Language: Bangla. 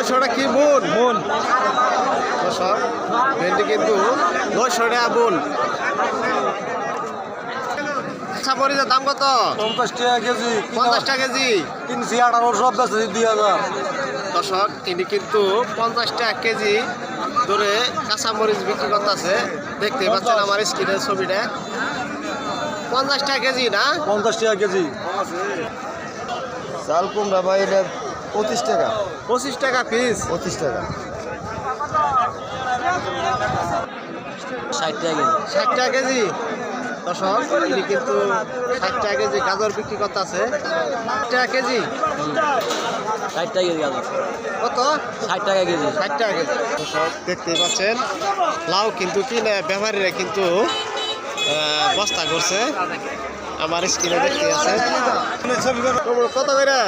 900 টাকা কি মন মন দর্শক ভেন্ডি কিন্তু 900 টাকা মন। আচ্ছা মরিচের দাম কত? 50 টাকা কেজি। 50 টাকা কেজি কিনছি 1800 বেচছি 2000। দর্শক ইনি কিন্তু 50 টাকা কেজি ধরে কাঁচামরিচ বিক্রি করতেছে। দেখতে পাচ্ছেন আমার স্ক্রিনের ছবিটা। 50 টাকা কেজি না? 50 টাকা কেজি। চাল কুমড়া ভাই এটা 25 টাকা। 25 টাকা পিস। 25 টাকা। 60 টাকা কেজি। 60 টাকা কেজি দর্শক ইনি কিন্তু 60 টাকা কেজি গাজর বিক্রি করতেছে। 60 টাকা কেজি 60 টাকা কেজি গাজর। কত? 60 টাকা কেজি। 60 টাকা কেজি দর্শক দেখতেই পাচ্ছেন। লাউ কিন্তু কিনে ব্যাপারীরা কিন্তু বস্তা করছে। আমার স্ক্রিনে দেখতে আছে। কত করে?